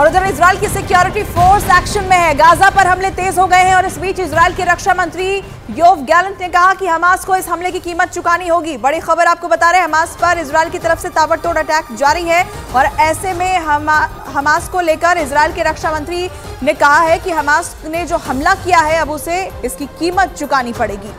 और उधर इजराइल की सिक्योरिटी फोर्स एक्शन में है। गाजा पर हमले तेज हो गए हैं और इस बीच इजराइल के रक्षा मंत्री योव गैलेंट ने कहा कि हमास को इस हमले की कीमत चुकानी होगी। बड़ी खबर आपको बता रहे हैं, हमास पर इजराइल की तरफ से ताबड़तोड़ अटैक जारी है और ऐसे में हमास को लेकर इजराइल के रक्षा मंत्री ने कहा है कि हमास ने जो हमला किया है अब उसे इसकी कीमत चुकानी पड़ेगी।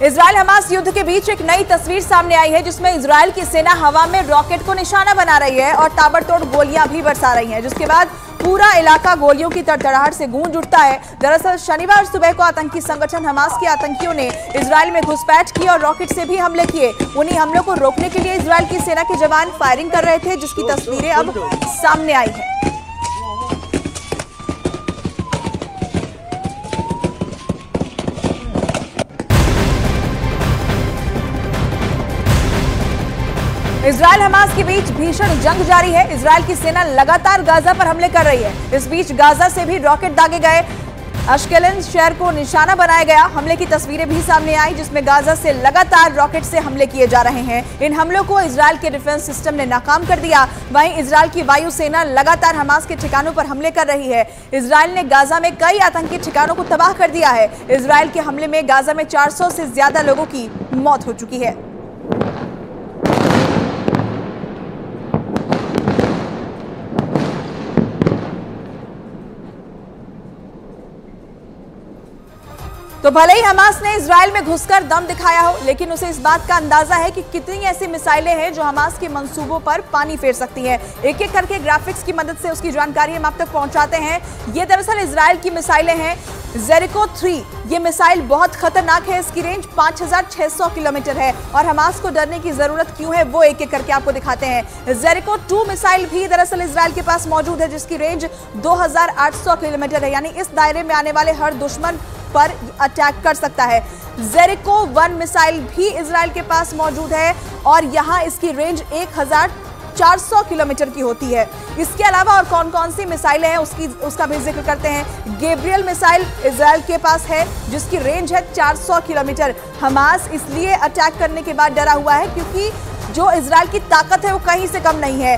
इजराइल हमास युद्ध के बीच एक नई तस्वीर सामने आई है जिसमें इजराइल की सेना हवा में रॉकेट को निशाना बना रही है और ताबड़तोड़ गोलियां भी बरसा रही हैं, जिसके बाद पूरा इलाका गोलियों की तड़तड़ाहट से गूंज उठता है। दरअसल शनिवार सुबह को आतंकी संगठन हमास के आतंकियों ने इजराइल में घुसपैठ की और रॉकेट से भी हमले किए। उन्हीं हमलों को रोकने के लिए इजराइल की सेना के जवान फायरिंग कर रहे थे, जिसकी तस्वीरें अब सामने आई हैं। इजराइल हमास के बीच भीषण जंग जारी है। इजराइल की सेना लगातार गाजा पर हमले कर रही है। इस बीच गाजा से भी रॉकेट दागे गए, अश्केलन शहर को निशाना बनाया गया। हमले की तस्वीरें भी सामने आई जिसमें गाजा से लगातार रॉकेट से हमले किए जा रहे हैं। इन हमलों को इजराइल के डिफेंस सिस्टम ने नाकाम कर दिया। वहीं इजराइल की वायुसेना लगातार हमास के ठिकानों पर हमले कर रही है। इजराइल ने गाजा में कई आतंकी ठिकानों को तबाह कर दिया है। इजराइल के हमले में गाजा में 400 से ज्यादा लोगों की मौत हो चुकी है। तो भले ही हमास ने इजराइल में घुसकर दम दिखाया हो, लेकिन उसे इस बात का अंदाजा है कि कितनी ऐसी मिसाइलें हैं जो हमास के मंसूबों पर पानी फेर सकती हैं। एक एक करके ग्राफिक्स की मदद से उसकी जानकारी हम आप तक पहुंचाते हैं। ये दरअसल इजराइल की मिसाइलें हैं। जेरिको 3 ये मिसाइल बहुत खतरनाक है। इसकी रेंज 5600 किलोमीटर है और हमास को डरने की जरूरत क्यों है वो एक एक करके आपको दिखाते हैं। जेरिको 2 मिसाइल भी दरअसल इजराइल के पास मौजूद है, जिसकी रेंज 2800 किलोमीटर है, यानी इस दायरे में आने वाले हर दुश्मन पर अटैक कर सकता है। जेरिको 1 मिसाइल भी इजराइल के पास मौजूद है और यहां इसकी रेंज 1400 किलोमीटर की होती है। इसके अलावा और कौन कौन सी मिसाइलें हैं उसका भी जिक्र करते हैं। गैब्रियल मिसाइल इजराइल के पास है जिसकी रेंज है 400 किलोमीटर। हमास इसलिए अटैक करने के बाद डरा हुआ है क्योंकि जो इजराइल की ताकत है वो कहीं से कम नहीं है।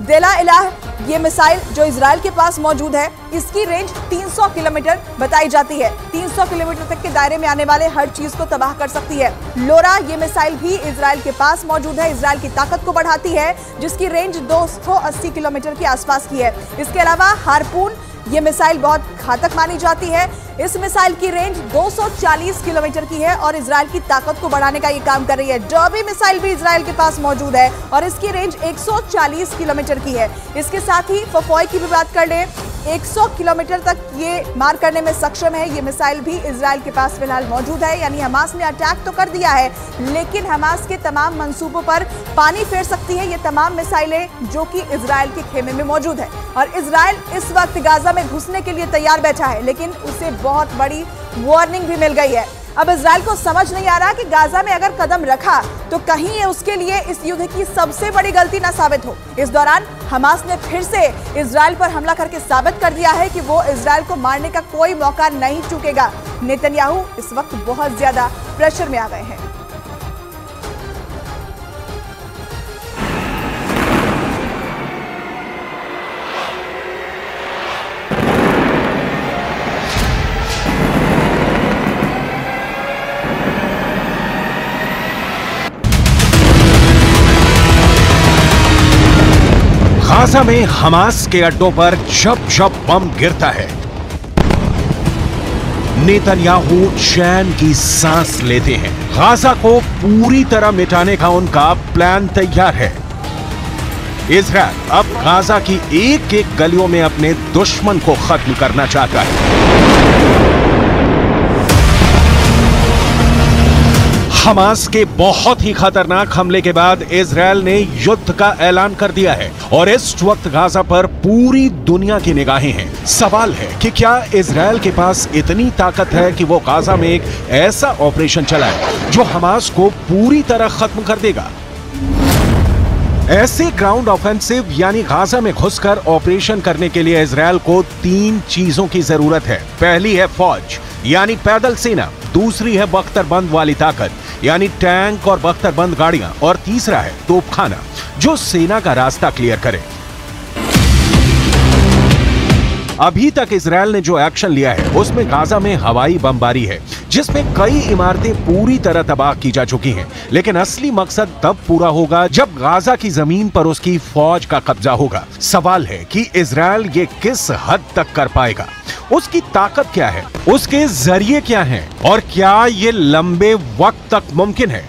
देला इलाह ये मिसाइल जो इजराइल के पास मौजूद है, इसकी रेंज 300 किलोमीटर बताई जाती है। 300 किलोमीटर तक के दायरे में आने वाले हर चीज को तबाह कर सकती है। लोरा ये मिसाइल भी इजराइल के पास मौजूद है, इजराइल की ताकत को बढ़ाती है, जिसकी रेंज 280 किलोमीटर के आसपास की है। इसके अलावा हार्पून ये मिसाइल बहुत घातक मानी जाती है। इस मिसाइल की रेंज 240 किलोमीटर की है और इजराइल की ताकत को बढ़ाने का ये काम कर रही है। डर्बी मिसाइल भी इजराइल के पास मौजूद है और इसकी रेंज 140 किलोमीटर की है। इसके साथ ही फफॉय की भी बात कर लें, 100 किलोमीटर तक ये मार करने में सक्षम है। ये मिसाइल भी इजराइल के पास फिलहाल मौजूद है, यानी हमास ने अटैक तो कर दिया है लेकिन हमास के तमाम मंसूबों पर पानी फेर सकती है ये तमाम मिसाइलें जो कि इजराइल के खेमे में मौजूद है। और इजराइल इस वक्त गाजा में घुसने के लिए तैयार बैठा है, लेकिन उसे बहुत बड़ी वार्निंग भी मिल गई है। अब इजराइल को समझ नहीं आ रहा कि गाजा में अगर कदम रखा तो कहीं ये उसके लिए इस युद्ध की सबसे बड़ी गलती ना साबित हो। इस दौरान हमास ने फिर से इजराइल पर हमला करके साबित कर दिया है कि वो इजराइल को मारने का कोई मौका नहीं चूकेगा। नेतन्याहू इस वक्त बहुत ज्यादा प्रेशर में आ गए हैं। गाजा में हमास के अड्डों पर जब जब बम गिरता है, नेतन्याहू चैन की सांस लेते हैं। गाजा को पूरी तरह मिटाने का उनका प्लान तैयार है। इजराइल अब गाजा की एक एक गलियों में अपने दुश्मन को खत्म करना चाहता है। हमास के बहुत ही खतरनाक हमले के बाद इजराइल ने युद्ध का ऐलान कर दिया है और इस वक्त गाजा पर पूरी दुनिया की निगाहें हैं। सवाल है कि क्या इजराइल के पास इतनी ताकत है कि वो गाजा में एक ऐसा ऑपरेशन चलाए जो हमास को पूरी तरह खत्म कर देगा। ऐसे ग्राउंड ऑफेंसिव यानी गाजा में घुसकर ऑपरेशन करने के लिए इजराइल को 3 चीजों की जरूरत है। पहली है फौज यानी पैदल सेना, दूसरी है बख्तरबंद वाली ताकत यानी टैंक और बख्तरबंद गाड़ियां, और तीसरा है तोपखाना जो सेना का रास्ता क्लियर करे। अभी तक इजरायल ने जो एक्शन लिया है उसमें गाजा में हवाई बमबारी है, जिसमें कई इमारतें पूरी तरह तबाह की जा चुकी हैं। लेकिन असली मकसद तब पूरा होगा जब गाजा की जमीन पर उसकी फौज का कब्जा होगा। सवाल है कि इजरायल ये किस हद तक कर पाएगा, उसकी ताकत क्या है, उसके जरिए क्या हैं, और क्या ये लंबे वक्त तक मुमकिन है।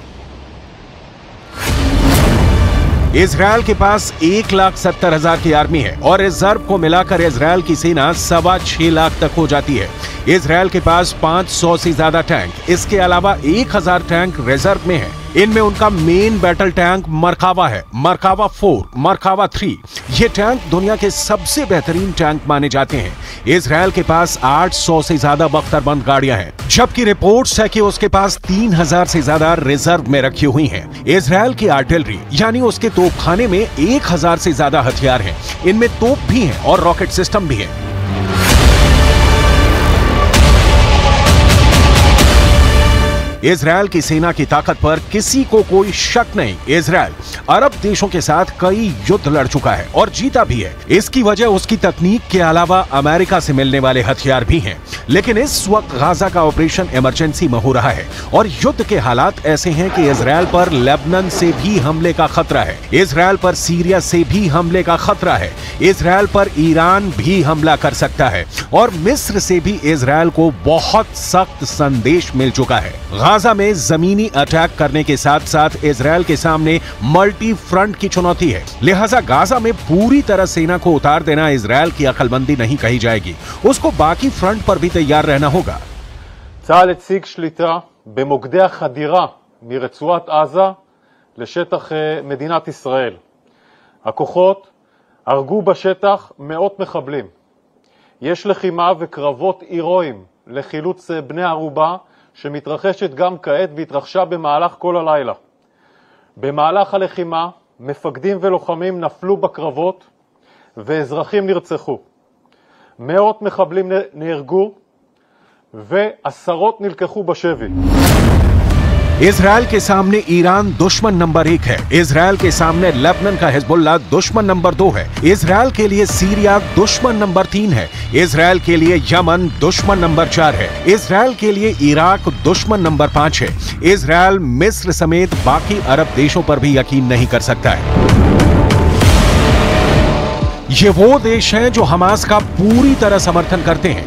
इजरायल के पास 1,70,000 की आर्मी है और रिजर्व को मिलाकर इजरायल की सेना 6.25 लाख तक हो जाती है। इजरायल के पास 500 से ज्यादा टैंक, इसके अलावा 1000 टैंक रिजर्व में है। इनमें उनका मेन बैटल टैंक मरकावा है, मरकावा 4, मरकावा 3। ये टैंक दुनिया के सबसे बेहतरीन टैंक माने जाते हैं। इजरायल के पास 800 से ज्यादा बख्तरबंद गाड़ियां हैं, जबकि रिपोर्ट्स है कि उसके पास 3000 से ज्यादा रिजर्व में रखी हुई हैं। इजरायल की आर्टिलरी यानी उसके तोपखाने में 1000 से ज्यादा हथियार हैं। इनमें तोप भी हैं और रॉकेट सिस्टम भी है। इजरायल की सेना की ताकत पर किसी को कोई शक नहीं। इजरायल अरब देशों के साथ कई युद्ध लड़ चुका है और जीता भी है। इसकी वजह उसकी तकनीक के अलावा अमेरिका से मिलने वाले हथियार भी हैं। लेकिन इस वक्त गाजा का ऑपरेशन इमरजेंसी में हो रहा है और युद्ध के हालात ऐसे हैं कि इजरायल पर लेबनान से भी हमले का खतरा है, इजरायल पर सीरिया से भी हमले का खतरा है, इजरायल पर ईरान भी हमला कर सकता है और मिस्र से भी इजरायल को बहुत सख्त संदेश मिल चुका है। गाजा में जमीनी अटैक करने के साथ साथ इजरायल के सामने मल्टी फ्रंट की चुनौती है। लिहाजा गाजा में पूरी तरह सेना को उतार देना इजरायल की अक्लमंदी नहीं कही जाएगी, उसको बाकी फ्रंट पर भी तैयार रहना होगा। צה"ל הציג שליטה במוקדי החדירה מרצועת עזה לשטח מדינת ישראל. הכוחות הרגו בשטח מאות מחבלים. יש לחימה וקרבות הירואיים לחילוץ בני ערובה שמתרחשת גם כעת והתרחשה במהלך כל הלילה. במהלך הלחימה מפקדים ולוחמים נפלו בקרבות ואזרחים נרצחו. מאות מחבלים נהרגו ועשרות נלקחו בשבי. इजरायल के सामने ईरान दुश्मन नंबर 1 है, इजरायल के सामने लेबनान का हिजबुल्लाह दुश्मन नंबर 2 है, इजरायल के लिए सीरिया दुश्मन नंबर 3 है, इजरायल के लिए यमन दुश्मन नंबर 4 है, इजरायल के लिए इराक दुश्मन नंबर 5 है। इजरायल मिस्र समेत बाकी अरब देशों पर भी यकीन नहीं कर सकता है। ये वो देश हैं जो हमास का पूरी तरह समर्थन करते हैं।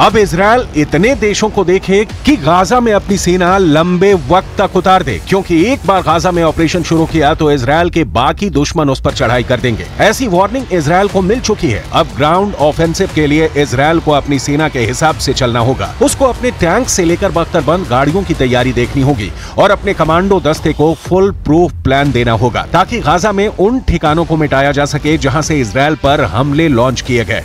अब इजरायल इतने देशों को देखे कि गाजा में अपनी सेना लंबे वक्त तक उतार दे, क्योंकि एक बार गाजा में ऑपरेशन शुरू किया तो इजरायल के बाकी दुश्मन उस पर चढ़ाई कर देंगे। ऐसी वार्निंग इजरायल को मिल चुकी है। अब ग्राउंड ऑफेंसिव के लिए इजरायल को अपनी सेना के हिसाब से चलना होगा। उसको अपने टैंक से लेकर बख्तरबंद गाड़ियों की तैयारी देखनी होगी और अपने कमांडो दस्ते को फुल प्रूफ प्लान देना होगा ताकि गाजा में उन ठिकानों को मिटाया जा सके जहां से इजरायल पर हमले लॉन्च किए गए।